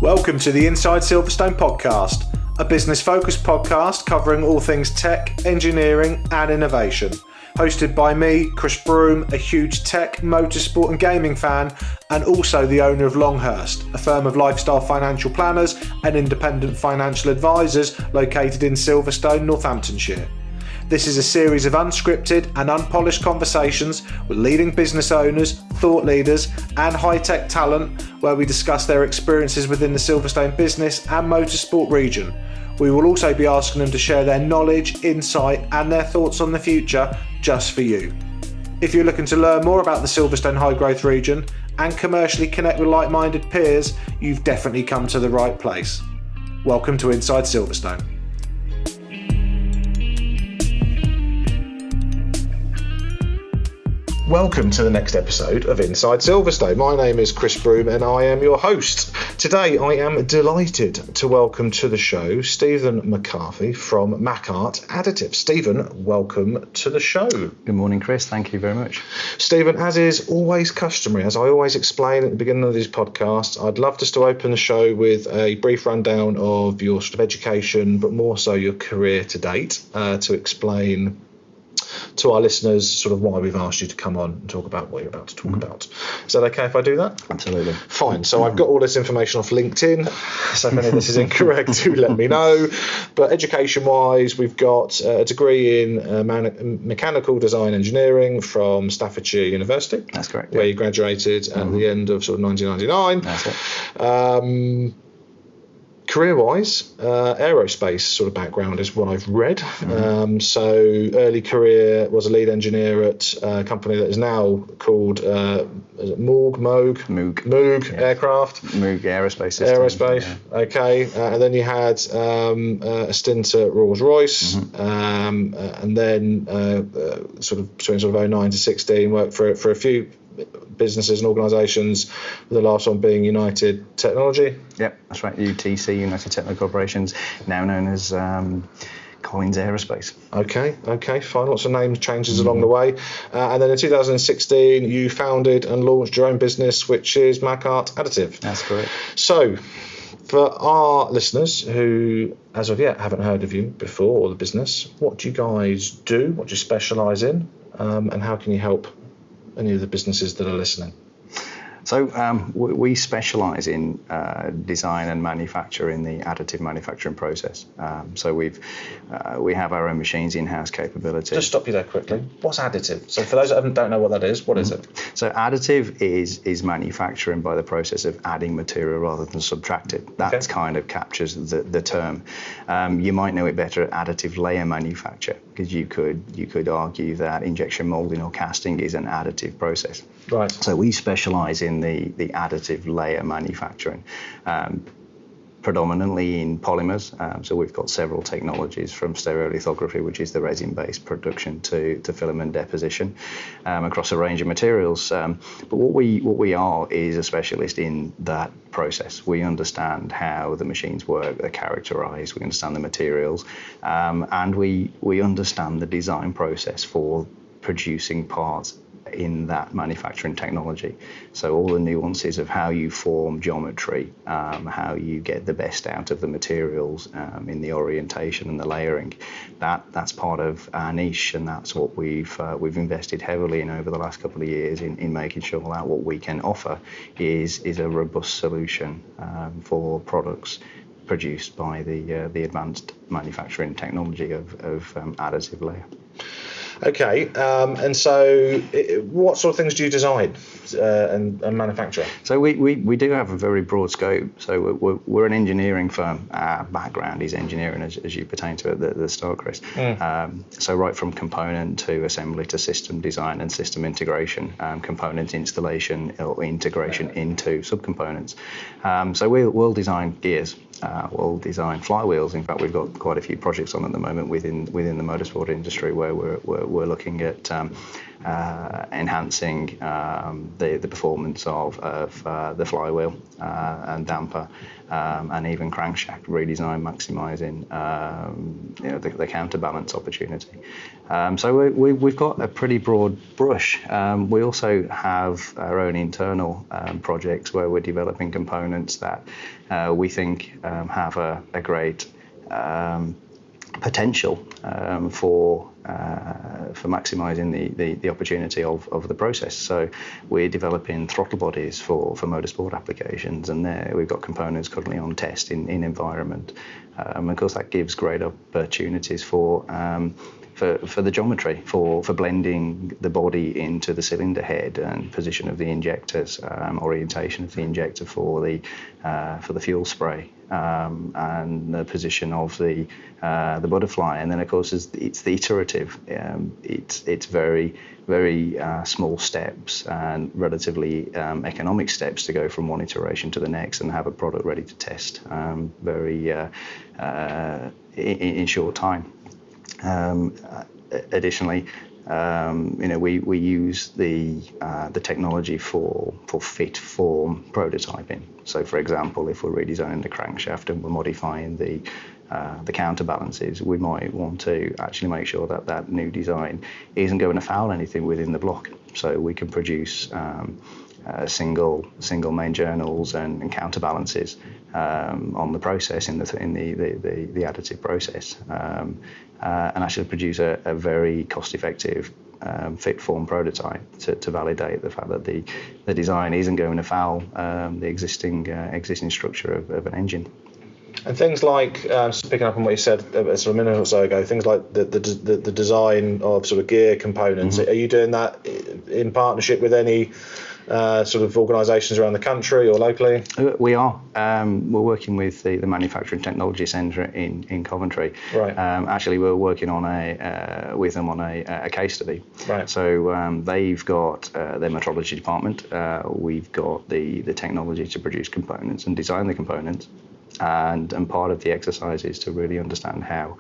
Welcome to the Inside Silverstone podcast, a business-focused podcast covering all things tech, engineering and innovation. Hosted by me, Chris Broome, a huge tech, motorsport and gaming fan, and also the owner of Longhurst, a firm of lifestyle financial planners and independent financial advisors located in Silverstone, Northamptonshire. This is a series of unscripted and unpolished conversations with leading business owners, thought leaders and high-tech talent where we discuss their experiences within the Silverstone business and motorsport region. We will also be asking them to share their knowledge, insight and their thoughts on the future just for you. If you're looking to learn more about the Silverstone high growth region and commercially connect with like-minded peers, you've definitely come to the right place. Welcome to Inside Silverstone. Welcome to the next episode of Inside Silverstone. My name is Chris Broome and I am your host. Today I am delighted to welcome to the show Steven McCarthy from Mackart Additive. Steven, welcome to the show. Good morning, Chris. Thank you very much. Steven, as is always customary, as I always explain at the beginning of these podcasts, I'd love just to open the show with a brief rundown of your sort of education, but more so your career to date, to explain to our listeners sort of why we've asked you to come on and talk about what you're about to talk about. Is that okay if I do that? Absolutely. Fine. So I've got all this information off LinkedIn. So if any of this is incorrect, do let me know. But education-wise, we've got a degree in mechanical design engineering from Staffordshire University. That's correct. Where you graduated at the end of sort of 1999. That's it. Career-wise, aerospace sort of background is what I've read. So early career was a lead engineer at a company that is now called Moog Aircraft. Moog Aerospace Systems. Okay. And then you had a stint at Rolls-Royce, and then sort of between sort of 09 to 16 worked for a few businesses and organisations, the last one being United Technology. Yep, that's right. UTC, United Technical Corporations, now known as Collins Aerospace. Okay, fine. Lots of name changes along the way. And then in 2016, you founded and launched your own business, which is Mackart Additive. That's correct. So, for our listeners who, as of yet, haven't heard of you before or the business, what do you guys do? What do you specialise in? And how can you help any of the businesses that are listening? So we specialise in design and manufacture in the additive manufacturing process. So we have our own machines, in-house capability. Just stop you there quickly. What's additive? So for those that don't know what that is, what is it? So additive is manufacturing by the process of adding material rather than subtracted. That kind of captures the term. You might know it better at additive layer manufacture, because you could argue that injection moulding or casting is an additive process. Right. So we specialise in the additive layer manufacturing, predominantly in polymers. So we've got several technologies from stereolithography, which is the resin-based production, to filament deposition across a range of materials. But what we are is a specialist in that process. We understand how the machines work, they're characterised, we understand the materials, and we understand the design process for producing parts in that manufacturing technology. So all the nuances of how you form geometry, how you get the best out of the materials in the orientation and the layering, that's part of our niche, and that's what we've invested heavily in over the last couple of years in making sure that what we can offer is a robust solution for products produced by the advanced manufacturing technology of additive layer. Okay, and so what sort of things do you design and manufacture? So we do have a very broad scope. So we're an engineering firm. Our background is engineering, as you pertain to at the start, Chris. So right from component to assembly to system design and system integration, component installation or integration into subcomponents. So we'll design gears. We'll design flywheels. In fact, we've got quite a few projects on at the moment within the motorsport industry where we're looking at enhancing the performance of the flywheel and damper, and even crankshaft redesign, maximising the counterbalance opportunity. So we've got a pretty broad brush. We also have our own internal projects where we're developing components that we think have a great potential for maximising the opportunity of the process. So we're developing throttle bodies for motorsport applications, and there we've got components currently on test in environment. Of course, that gives great opportunities for the geometry, for blending the body into the cylinder head and position of the injectors, orientation of the injector for the fuel spray, and the position of the butterfly. And then of course it's the iterative. It's very small steps and relatively economic steps to go from one iteration to the next and have a product ready to test in short time. Additionally, we use the technology for fit form prototyping. So, for example, if we're redesigning the crankshaft and we're modifying the counterbalances, we might want to actually make sure that new design isn't going to foul anything within the block. So we can produce single main journals and counterbalances on the process in the additive process, and actually produce a very cost-effective fit form prototype to validate the fact that the design isn't going to foul the existing structure of an engine. And things like, just picking up on what you said sort of a minute or so ago, things like the design of sort of gear components. Mm-hmm. Are you doing that in partnership with any sort of organisations around the country or locally? We are. We're working with the Manufacturing Technology Centre in Coventry. Right. Actually, we're working on with them on a case study. Right. So they've got their metrology department. We've got the technology to produce components and design the components. And part of the exercise is to really understand how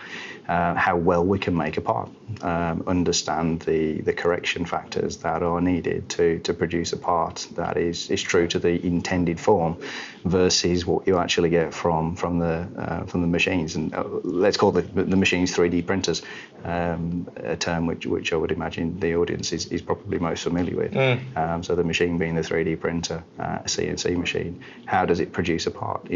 well we can make a part, understand the correction factors that are needed to produce a part that is true to the intended form versus what you actually get from the machines. And let's call the machines 3D printers, a term which I would imagine the audience is probably most familiar with. So the machine being the 3D printer, a CNC machine, how does it produce a part?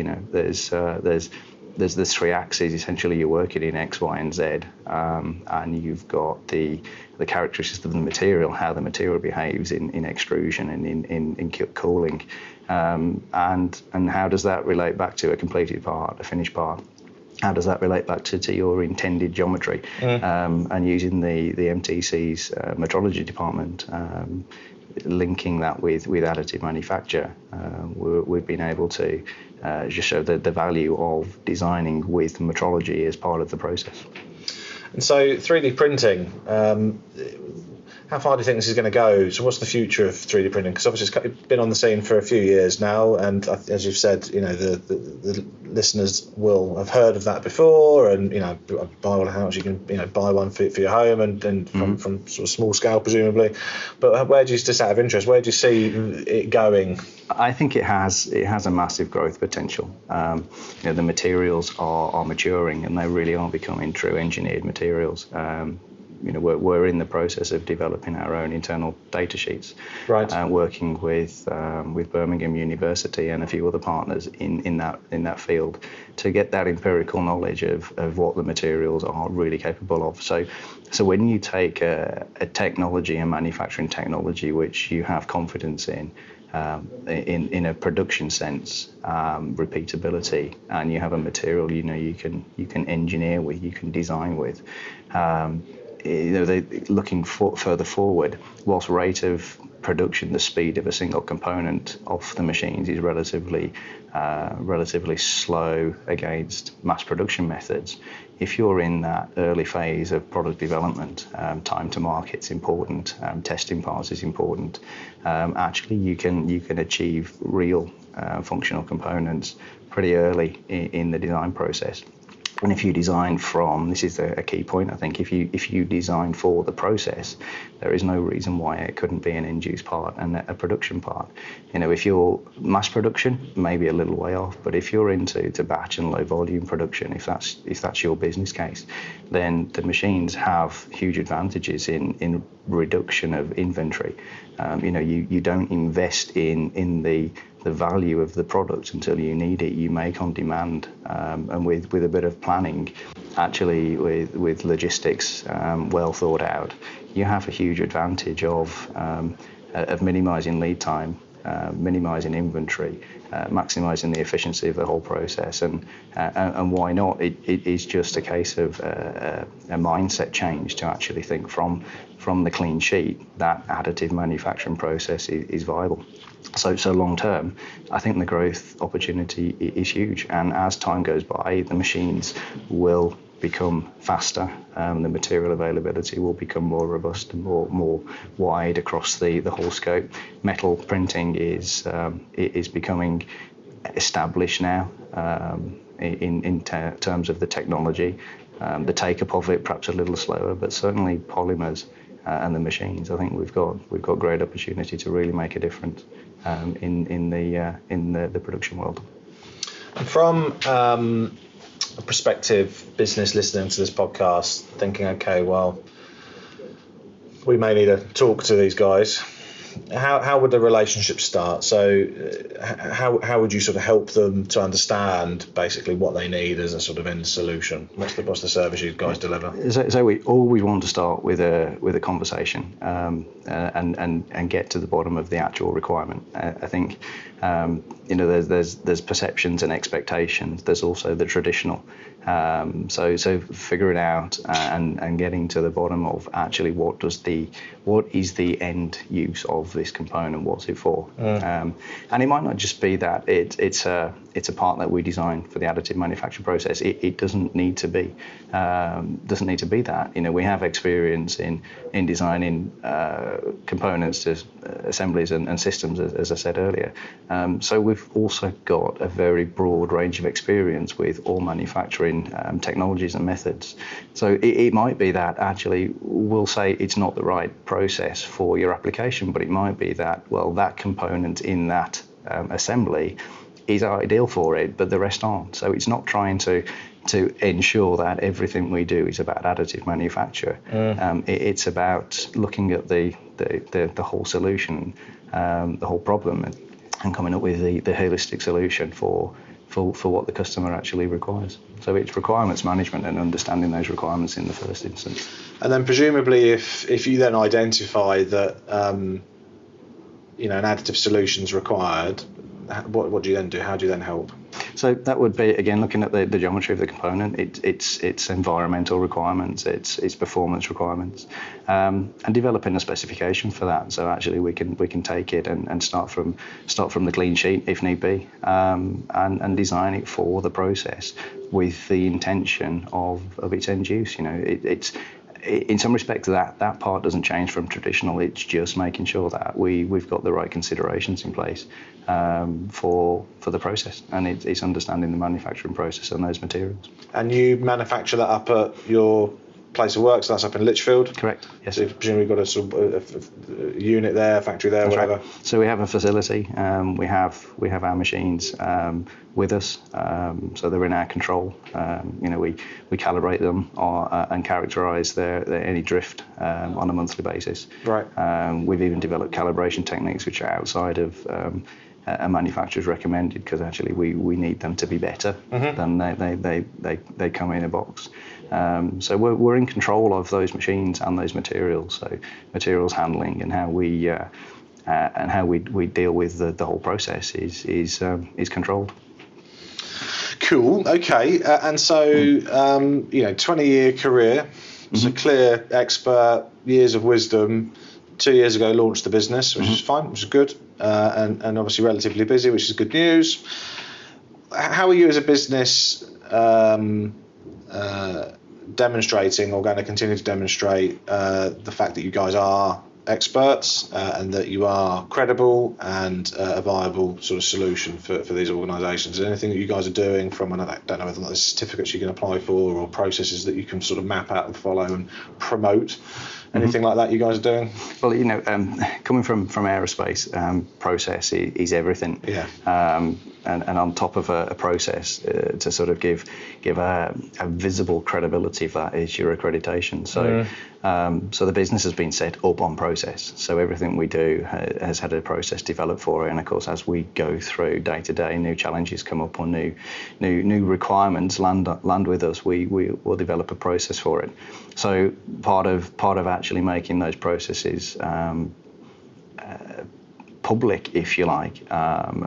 There's the three axes. Essentially, you're working in X, Y, and Z, and you've got the characteristics of the material, how the material behaves in extrusion and in cooling, and how does that relate back to a completed part, a finished part? How does that relate back to your intended geometry? And using the MTC's metrology department, linking that with additive manufacture, we've been able to just show the value of designing with metrology as part of the process. And so 3D printing, how far do you think this is going to go? So what's the future of 3D printing? Because obviously it's been on the scene for a few years now, and as you've said, the listeners will have heard of that before, and buy one house, you can buy one for your home, and from sort of small scale presumably. But where do you, just out of interest, where do you see it going? I think it has a massive growth potential. The materials are maturing, and they really are becoming true engineered materials. We're in the process of developing our own internal data sheets, right? Working with Birmingham University and a few other partners in that field to get that empirical knowledge of what the materials are really capable of. So when you take a technology, a manufacturing technology, which you have confidence in a production sense, repeatability, and you have a material you can engineer with, you can design with. Looking further forward, whilst rate of production, the speed of a single component of the machines is relatively slow against mass production methods. If you're in that early phase of product development, time to market's important, testing parts is important. Actually, you can achieve real functional components pretty early in the design process. And if you design from, this is a key point, I think, if you design for the process, there is no reason why it couldn't be an end-use part and a production part. If you're mass production, maybe a little way off, but if you're into batch and low volume production, if that's your business case, then the machines have huge advantages in reduction of inventory. You don't invest in the value of the product until you need it. You make on demand, and with a bit of planning, actually with logistics well thought out, you have a huge advantage of minimising lead time, minimising inventory, maximising the efficiency of the whole process, and why not? It is just a case of a mindset change to actually think from the clean sheet that additive manufacturing process is viable. So long term, I think the growth opportunity is huge, and as time goes by, the machines will become faster, the material availability will become more robust and more wide across the whole scope. Metal printing is becoming established now in terms of the technology. The take-up of it perhaps a little slower, but certainly polymers and the machines, I think we've got great opportunity to really make a difference in the production world. From a prospective business listening to this podcast, thinking, okay, well, we may need to talk to these guys. How would the relationship start? So how would you sort of help them to understand basically what they need as a sort of end solution? What's the service you guys deliver? So we always want to start with a conversation and get to the bottom of the actual requirement. I think there's perceptions and expectations. There's also the traditional. So figuring out and getting to the bottom of actually what is the end use of this component, what's it for? And it might not just be that it's a part that we design for the additive manufacturing process. It doesn't need to be that. We have experience in designing components to assemblies and systems, as I said earlier. So we've also got a very broad range of experience with all manufacturing technologies and methods. So it might be that actually we'll say it's not the right process for your application, but it might be that, well, that component in that assembly is ideal for it, but the rest aren't. So it's not trying to ensure that everything we do is about additive manufacture. It's about looking at the whole solution, the whole problem, and coming up with the holistic solution for what the customer actually requires. So it's requirements management and understanding those requirements in the first instance. And then presumably if you then identify that an additive solution is required, what do you then do? How do you then help? So that would be, again, looking at the geometry of the component, it's environmental requirements, it's performance requirements, and developing a specification for that. So actually we can take it and start from the clean sheet if need be, and design it for the process with the intention of its end use. It's in some respects that part doesn't change from traditional. It's just making sure that we've got the right considerations in place for the process, and it's understanding the manufacturing process and those materials. And you manufacture that up at your place of work, so that's up in Lichfield? Correct, yes. So presumably you've got a sort of a unit there, factory there, that's whatever. Right. So we have a facility, we have our machines with us, so they're in our control. We calibrate them and characterise their any drift on a monthly basis. Right. We've even developed calibration techniques which are outside of a manufacturer's recommended, because actually we need them to be better than they come in a box. So we're in control of those machines and those materials. So materials handling and how we deal with the whole process is controlled. Cool. Okay. And so 20-year career. It's a clear expert, years of wisdom. 2 years ago launched the business, which is fine, which is good, and obviously relatively busy, which is good news. How are you as a business demonstrating, or going to continue to demonstrate, the fact that you guys are experts and that you are credible and a viable sort of solution for these organisations. Anything that you guys are doing from, I don't know whether there's certificates you can apply for or processes that you can sort of map out and follow and promote. Anything like that you guys are doing? Well, coming from aerospace, process is everything. Yeah. And on top of a process, to sort of give a visible credibility of that is your accreditation. So so the business has been set up on process. So everything we do has had a process developed for it. And of course, as we go through day to day, new challenges come up or new requirements land with us. We will develop a process for it. So part of actually making those processes public, if you like,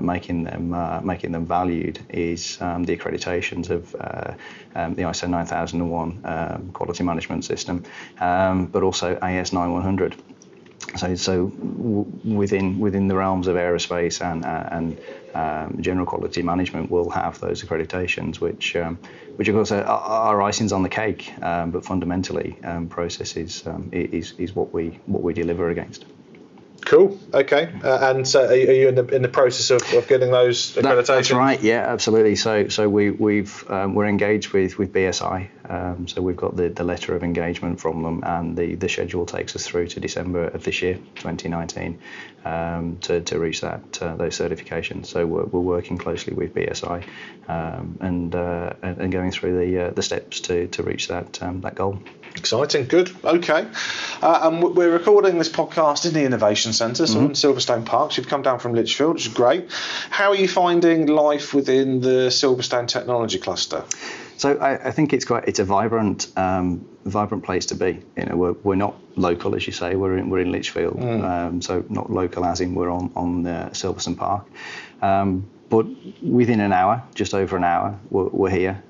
making them valued is the accreditations of the ISO 9001 quality management system, but also AS 9100. So within the realms of aerospace and general quality management, we'll have those accreditations, which of course are icings on the cake, but fundamentally process is what we deliver against. Cool. Okay. And so, are you in the process of getting those accreditations? That's right. Yeah, absolutely. So we're engaged with BSI. So we've got the letter of engagement from them, and the schedule takes us through to December of this year, 2019, to reach those certifications. So we're working closely with BSI and going through the steps to reach that goal. Exciting, good, okay. And we're recording this podcast in the Innovation Centre, so in Silverstone Parks. You've come down from Lichfield, which is great. How are you finding life within the Silverstone Technology Cluster? So I think it's a vibrant place to be. We're not local, as you say. We're in Lichfield, so not local as in we're on Silverstone Park. But within an hour, just over an hour, we're here.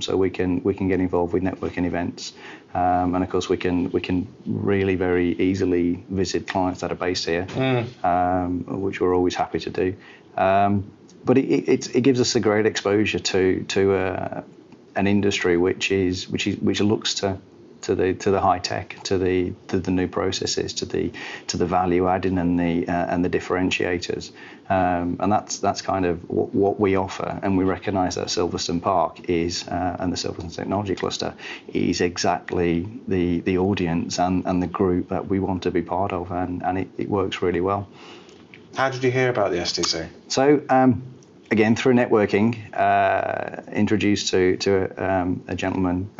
So we can get involved with networking events, and of course we can really very easily visit clients that are based here, which we're always happy to do. But it gives us a great exposure to an industry which looks to the high tech, to the new processes, to the value adding and the differentiators, and that's kind of what we offer. And we recognise that Silverstone Park is and the Silverstone Technology Cluster is exactly the audience and the group that we want to be part of, and it works really well. How did you hear about the STC? So. Again, through networking, introduced to a gentleman,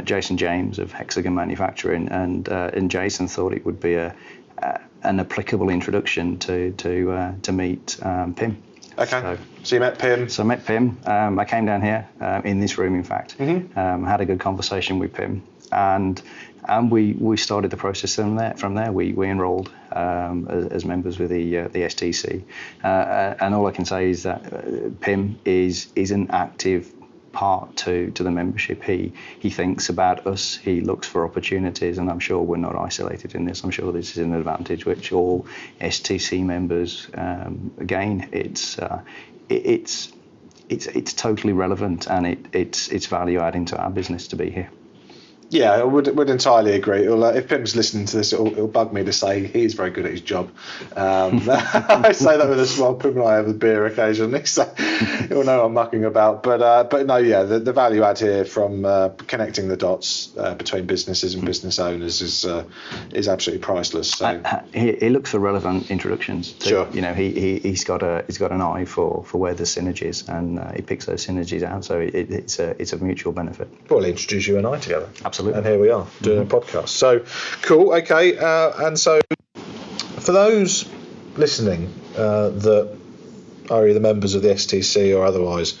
Jason James of Hexagon Manufacturing, and Jason thought it would be an applicable introduction to meet Pim. Okay. So you met Pim. So I met Pim. I came down here in this room, in fact. Had a good conversation with Pim, and we started the process from there. We enrolled as members with the STC, and all I can say is that Pim is an active part to the membership. He thinks about us. He looks for opportunities, and I'm sure we're not isolated in this. I'm sure this is an advantage which all STC members gain. It's totally relevant, and it's value adding to our business to be here. Yeah, I would entirely agree. If Pim's listening to this, it'll bug me to say he's very good at his job. I say that with a smile. Pim and I have a beer occasionally, so he'll know what I'm mucking about. But no, yeah, the value add here from connecting the dots between businesses and business owners is absolutely priceless. So he looks for relevant introductions. Sure. He's got an eye for where the synergies, and he picks those synergies out. So it's a mutual benefit. Well, he'll introduce you and I together. Absolutely. And here we are doing a podcast. So cool. Okay. And so for those listening that are either members of the STC or otherwise,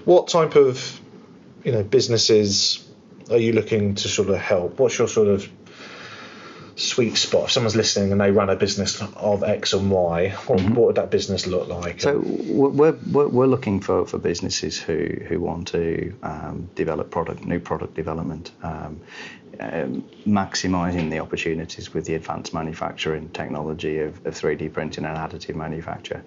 what type of businesses are you looking to sort of help? What's your sort of sweet spot? If someone's listening and they run a business of X and Y, what would that business look like? So we're looking for businesses who want to develop new product development, maximising the opportunities with the advanced manufacturing technology of 3D printing and additive manufacture.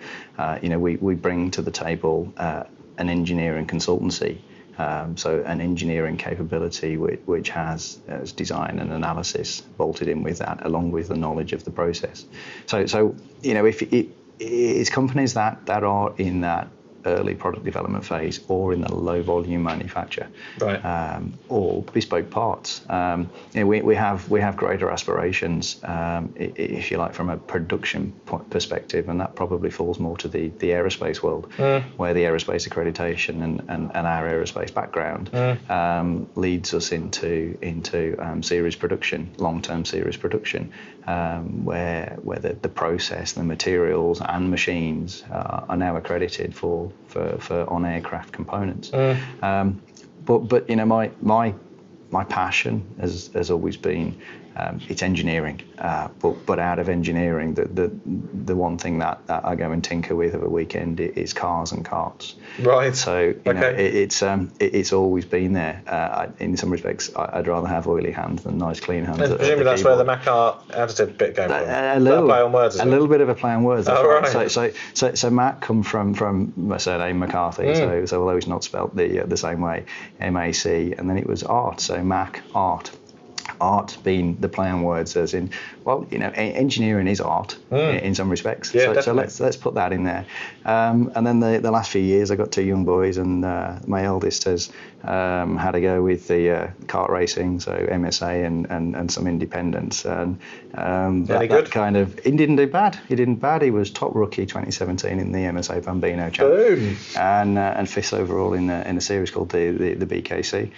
We bring to the table an engineering consultancy So an engineering capability which has design and analysis bolted in with that, along with the knowledge of the process. So if it's companies that are in that early product development phase or in the low volume manufacture, right, or bespoke parts. We have greater aspirations, if you like, from a production perspective, and that probably falls more to the aerospace world, where the aerospace accreditation and our aerospace background leads us into series production, long-term series production, where the process, the materials and machines are now accredited for on-aircraft components. But my passion has always been it's engineering, but out of engineering, the one thing that I go and tinker with over a weekend is cars and carts. Right. So it's always been there. In some respects, I'd rather have oily hands than nice clean hands. And presumably that's where the Mackart Additive bit came from. A play on words. A little bit of a play on words. That's right. So Mac come from my surname McCarthy. So although it's not spelt the same way, MAC, and then it was art. So Mac art. Art being the play on words, as in, engineering is art in some respects. Yeah, so let's put that in there. And then the last few years, I got 2 young boys, and my eldest has had a go with the kart racing, so MSA and some independents. And that kind of, he didn't do bad. He was top rookie 2017 in the MSA Bambino Champ. Boom. And fifth overall in a series called the BKC.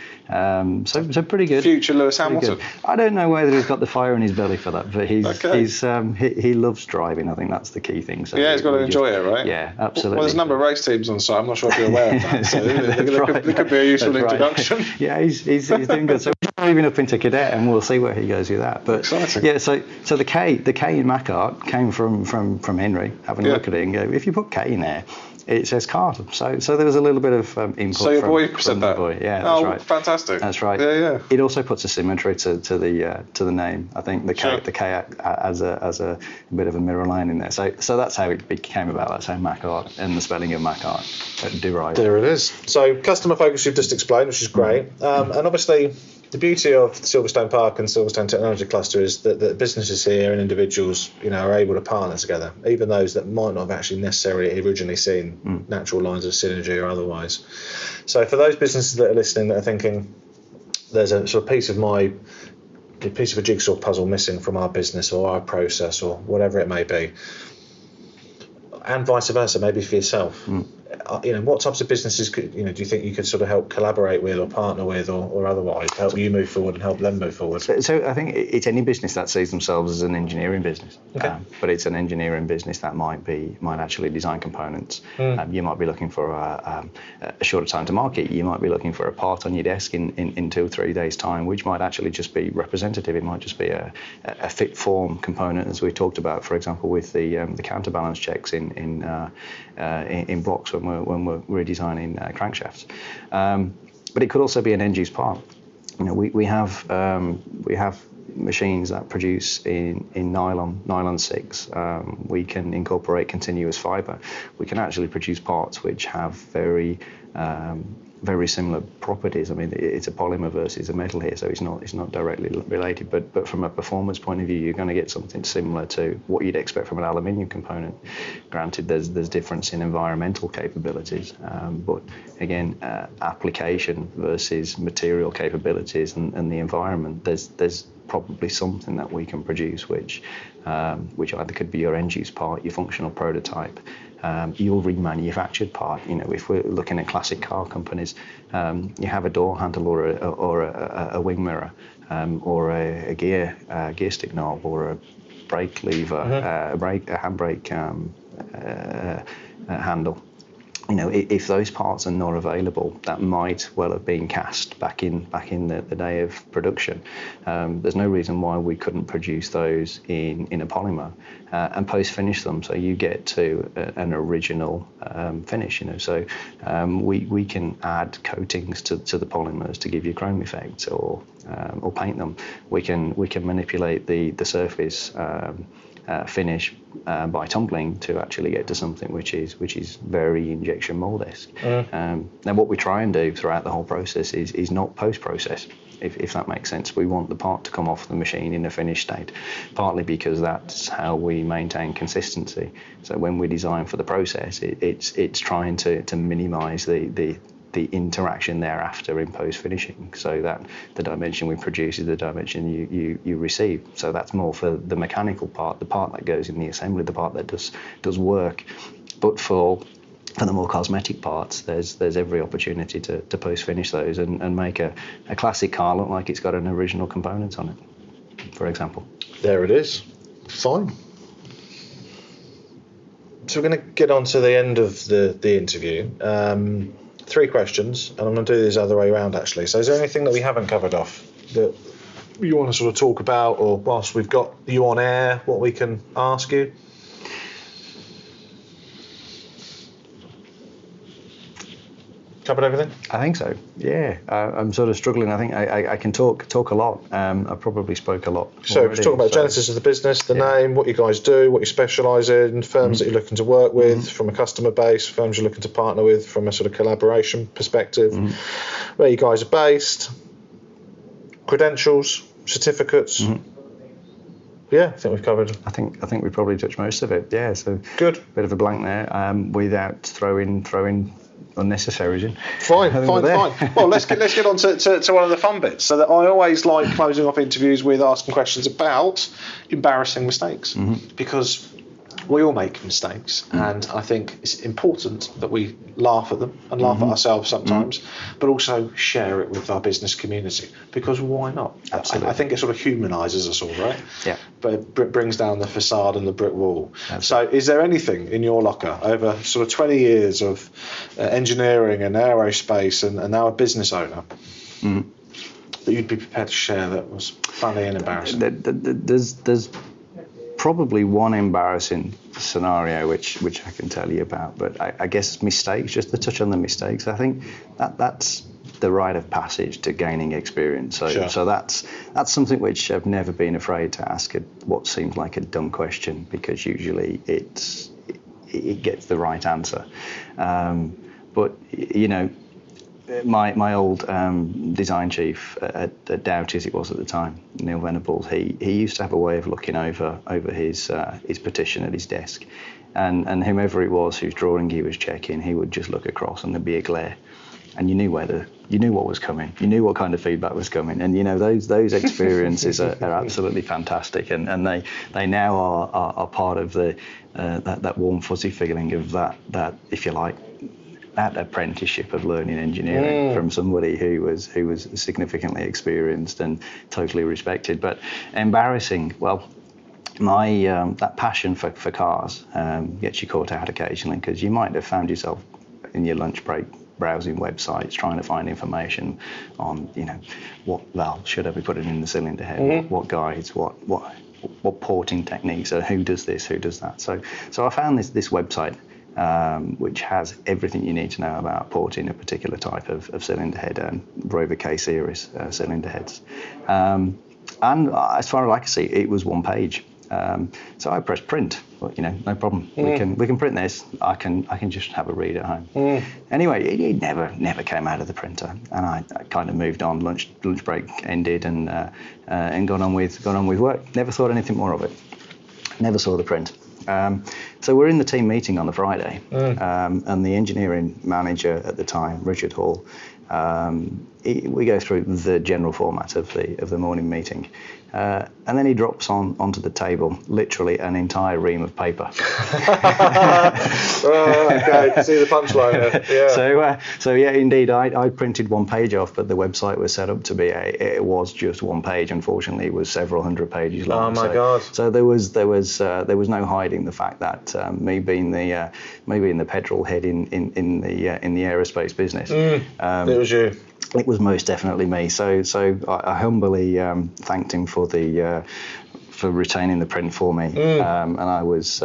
So pretty good. Future Lewis Hamilton. Good. I don't know whether he's got the fire in his belly for that, but he loves driving. I think that's the key thing. So yeah, he's got to enjoy it, right? Yeah, absolutely. Well, there's a number of race teams on site. I'm not sure if you're aware of that. So there could be a useful introduction. Right. Yeah, he's doing good. So we're moving up into cadet, and we'll see where he goes with that. But exciting. Yeah, so the K in Mackart came from Henry having a look at it and go, if you put K in there, it says kart. So there was a little bit of input. So your boy said that. Boy. Yeah, that's right. Fantastic. That's right. Yeah. It also puts a symmetry to the name. I think the K as a bit of a mirror line in there. So that's how it came about. That's how Mackart and the spelling of Mackart derived. There it is. So customer focus you've just explained, which is great. And obviously the beauty of Silverstone Park and Silverstone Technology Cluster is that businesses here and individuals, are able to partner together, even those that might not have actually necessarily originally seen natural lines of synergy or otherwise. So for those businesses that are listening that are thinking there's a sort of piece of a jigsaw puzzle missing from our business or our process or whatever it may be, and vice versa, maybe for yourself. What types of businesses do you think you could sort of help collaborate with or partner with or otherwise help you move forward and help them move forward? So I think it's any business that sees themselves as an engineering business, but it's an engineering business that might actually design components. You might be looking for a shorter time to market. You might be looking for a part on your desk in 2 or 3 days' time, which might actually just be representative. It might just be a fit form component, as we talked about, for example, with the counterbalance checks in blocks when we're redesigning crankshafts. But it could also be an end use part. We have machines that produce in nylon 6. We can incorporate continuous fibre. We can actually produce parts which have very similar properties. I mean, it's a polymer versus a metal here, so it's not directly related. But from a performance point of view, you're going to get something similar to what you'd expect from an aluminium component. Granted, there's difference in environmental capabilities, but again, application versus material capabilities and the environment. There's probably something that we can produce which either could be your end use part, your functional prototype, your remanufactured part. If we're looking at classic car companies, you have a door handle or a wing mirror, or a gear stick knob, or a brake lever, a handbrake handle. If those parts are not available, that might well have been cast back in the day of production. There's no reason why we couldn't produce those in a polymer and post-finish them, so you get to an original finish. So we can add coatings to the polymers to give you chrome effects, or paint them. We can manipulate the surface finish by tumbling to actually get to something which is very injection mold-esque. Now what we try and do throughout the whole process is not post-process, if that makes sense. We want the part to come off the machine in a finished state, partly because that's how we maintain consistency. So when we design for the process, it's trying to minimise the interaction thereafter in post-finishing, so that the dimension we produce is the dimension you receive. So that's more for the mechanical part, the part that goes in the assembly, the part that does work. But for the more cosmetic parts, there's every opportunity to post-finish those and make a classic car look like it's got an original component on it, for example. There it is. Fine. So we're going to get on to the end of the interview. 3 questions, and I'm going to do this other way around actually. So is there anything that we haven't covered off that you want to sort of talk about, or whilst we've got you on air, what we can ask you? Covered everything? I think so. Yeah, I'm sort of struggling. I think I can talk a lot. I probably spoke a lot. So we're talking about genesis of the business, the name, what you guys do, what you specialise in, firms that you're looking to work with from a customer base, firms you're looking to partner with from a sort of collaboration perspective, where you guys are based, credentials, certificates. Yeah, I think we've covered. I think we probably touched most of it. Yeah, so good. Bit of a blank there, without throwing unnecessaries in. Fine. Well, let's get on to one of the fun bits. So that I always like closing off interviews with asking questions about embarrassing mistakes, because we all make mistakes, and I think it's important that we laugh at them and laugh at ourselves sometimes, but also share it with our business community, because why not? Absolutely. I think it sort of humanises us all, right? Yeah. But it brings down the facade and the brick wall. Absolutely. So is there anything in your locker over sort of 20 years of engineering and aerospace and now a business owner that you'd be prepared to share that was funny and embarrassing? There's probably one embarrassing scenario which I can tell you about, but I guess mistakes, just to touch on the mistakes, I think that's the rite of passage to gaining experience. So that's something which I've never been afraid to ask what seems like a dumb question, because usually it gets the right answer. But you know, my old design chief at Doughty's, it was at the time, Neil Venables, he used to have a way of looking over his petition at his desk, and whomever it was whose drawing he was checking, he would just look across and there'd be a glare, and you knew what was coming, you knew what kind of feedback was coming, and you know those experiences are absolutely fantastic, and they now are part of the that warm fuzzy feeling of that if you like, that apprenticeship of learning engineering from somebody who was significantly experienced and totally respected. But embarrassing, well, my that passion for cars gets you caught out occasionally, because you might have found yourself in your lunch break browsing websites trying to find information on, you know, what valve should I be putting in the cylinder head, what guides, what porting techniques, or who does this, who does that. So I found this website which has everything you need to know about porting a particular type of cylinder head, and Rover K series cylinder heads. And as far as I can see, it was one page. So I pressed print. Well, you know, no problem. We can print this. I can just have a read at home. Anyway, it never came out of the printer, and I kind of moved on. Lunch break ended, and got on with work. Never thought anything more of it. Never saw the print. So we're in the team meeting on the Friday, and the engineering manager at the time, Richard Hall, we go through the general format of the morning meeting, and then he drops onto the table literally an entire ream of paper. Okay, see the punchline there. Yeah. So yeah, indeed, I printed one page off, but the website was set up to be it was just one page. Unfortunately, it was several hundred pages long. Oh my God! So there was no hiding the fact that me being the petrol head in the aerospace business. It was you. It was most definitely me. So I humbly thanked him for retaining the print for me, and I was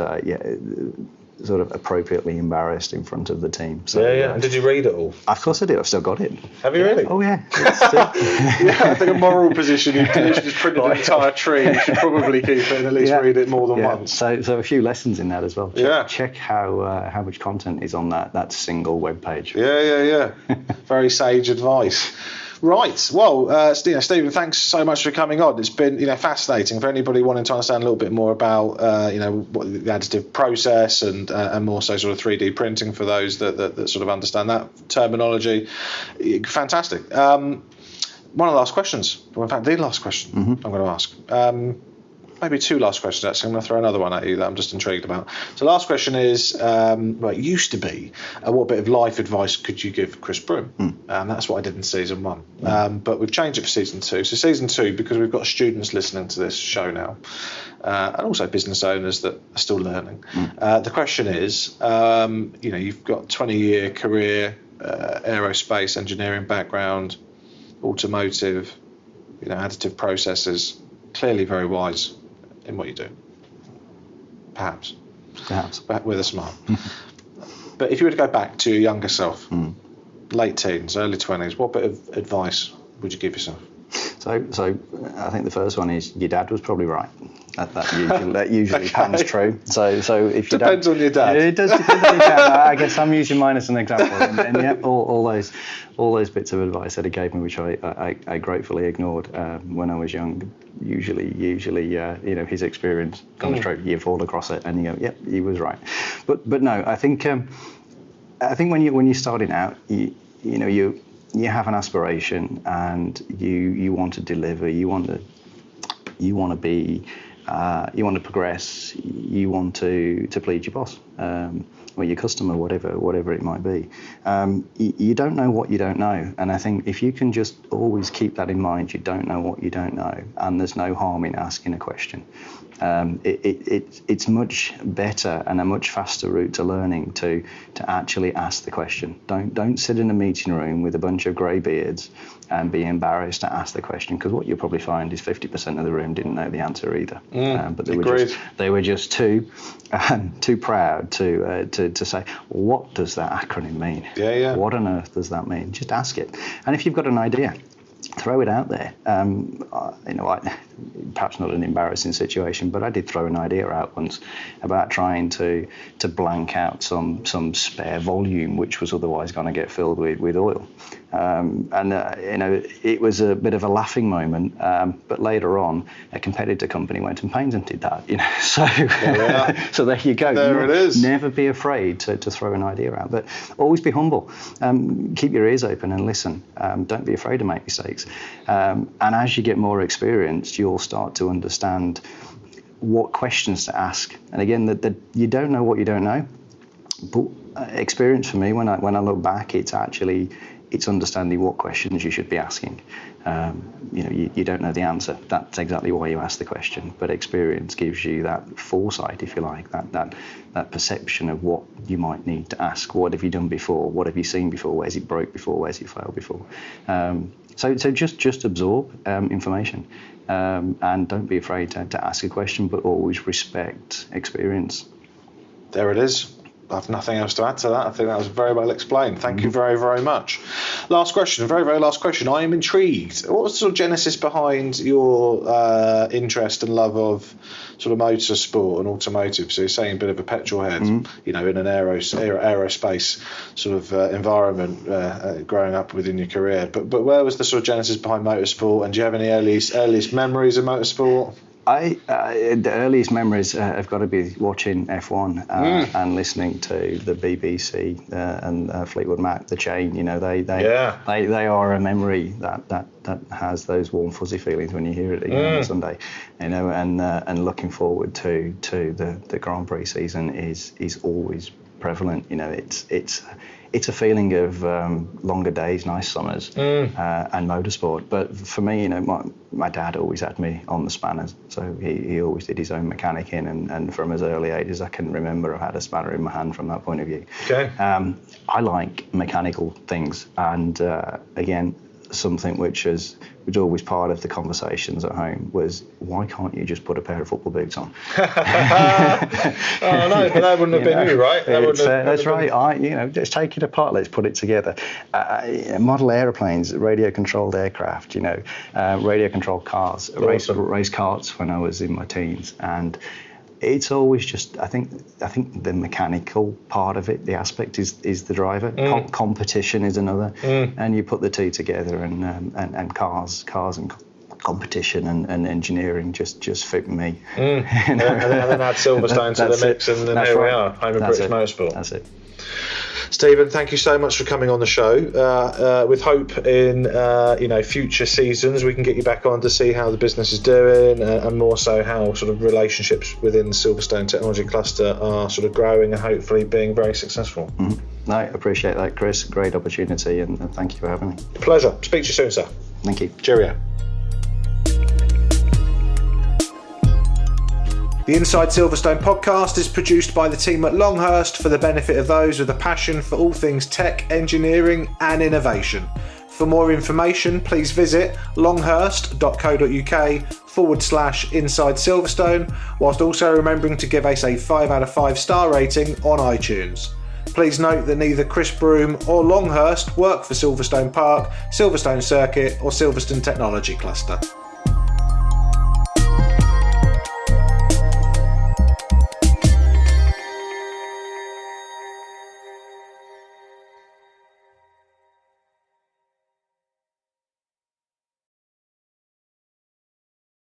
sort of appropriately embarrassed in front of the team. So, And did you read it all? Of course I did. I've still got it. Have you really? Oh yeah. It's still... I think a moral position, you just printed an entire tree. You should probably keep it and at least read it more than once. So a few lessons in that as well. Check how much content is on that single web page. Very sage advice. Right. Well, Stephen, thanks so much for coming on. It's been, fascinating for anybody wanting to understand a little bit more about, what the additive process and more so sort of 3D printing for those that sort of understand that terminology. Fantastic. One of the last questions, well, in fact, the last question I'm going to ask. Maybe two last questions, actually. I'm going to throw another one at you that I'm just intrigued about. So last question is, it used to be, what bit of life advice could you give Chris Broome? That's what I did in season 1. But we've changed it for season 2. So season 2, because we've got students listening to this show now, and also business owners that are still learning. The question is, you've got 20-year career, aerospace engineering background, automotive, additive processes, clearly very wise in what you do. Perhaps. But with a smile. But if you were to go back to your younger self, late teens, early 20s, what bit of advice would you give yourself? So I think the first one is your dad was probably right. That usually pans true. So if you depends on your dad. It does depend on your dad. I guess I'm using mine as an example. And yeah, all those bits of advice that he gave me, which I gratefully ignored when I was young. Usually, his experience comes true. You fall across it, and you go, "Yep, he was right." But no, I think when you're starting out, you have an aspiration, and you want to deliver. You want to be. You want to progress. You want to please your boss. Or your customer, whatever it might be. You don't know what you don't know, and I think if you can just always keep that in mind, you don't know what you don't know, and there's no harm in asking a question. It's much better and a much faster route to learning to actually ask the question. Don't sit in a meeting room with a bunch of grey beards and be embarrassed to ask the question, because what you'll probably find is 50% of the room didn't know the answer either. But they were just too proud to say, what does that acronym mean? What on earth does that mean? Just ask it. And if you've got an idea, throw it out there. Perhaps not an embarrassing situation, but I did throw an idea out once about trying to blank out some spare volume which was otherwise going to get filled with oil. It was a bit of a laughing moment, but later on a competitor company went and patented that, so there you go. There it is. Never be afraid to throw an idea out, but always be humble. Keep your ears open and listen. Don't be afraid to make mistakes, and as you get more experienced, you'll start to understand what questions to ask. And again, that you don't know what you don't know, but experience for me, when I look back, it's understanding what questions you should be asking. You don't know the answer. That's exactly why you ask the question. But experience gives you that foresight, if you like, that perception of what you might need to ask. What have you done before? What have you seen before? Where's it broke before? Where's it failed before? So just absorb information, and don't be afraid to ask a question, but always respect experience. There it is. I have nothing else to add to that. I think that was very well explained. Thank you very, very much. Last question, very, very last question. I am intrigued. What was the sort of genesis behind your interest and love of sort of motorsport and automotive? So you're saying a bit of a petrol head, in an aerospace sort of environment growing up within your career. But where was the sort of genesis behind motorsport? And do you have any earliest memories of motorsport? The earliest memories have got to be watching F1 and listening to the BBC and Fleetwood Mac, The Chain. They are a memory that has those warm fuzzy feelings when you hear it again on Sunday. And looking forward to the Grand Prix season is always prevalent. It's a feeling of longer days, nice summers, and motorsport. But for me, my dad always had me on the spanners, so he always did his own mechanicking, and from as early age as I can remember, I had a spanner in my hand from that point of view. Okay. I like mechanical things, and again, something which was always part of the conversations at home was, why can't you just put a pair of football boots on? Oh no, but that wouldn't have been you, right? That's right. Just take it apart. Let's put it together. Model aeroplanes, radio-controlled aircraft. Radio-controlled cars, awesome. race karts when I was in my teens, and it's always just. I think the mechanical part of it, the aspect is the driver. Competition is another, and you put the two together, and cars and competition and engineering just fit me. And then add Silverstone to the mix, and then here we are, home of British Motorsport. That's it. Stephen, thank you so much for coming on the show. With hope in future seasons, we can get you back on to see how the business is doing, and more so how sort of relationships within the Silverstone Technology Cluster are sort of growing and hopefully being very successful. No, I appreciate that, Chris. Great opportunity, and thank you for having me. Pleasure. Speak to you soon, sir. Thank you. Cheerio. The Inside Silverstone podcast is produced by the team at Longhurst for the benefit of those with a passion for all things tech, engineering and innovation. For more information, please visit longhurst.co.uk/Inside Silverstone, whilst also remembering to give us a 5 out of 5 star rating on iTunes. Please note that neither Chris Broome or Longhurst work for Silverstone Park, Silverstone Circuit or Silverstone Technology Cluster.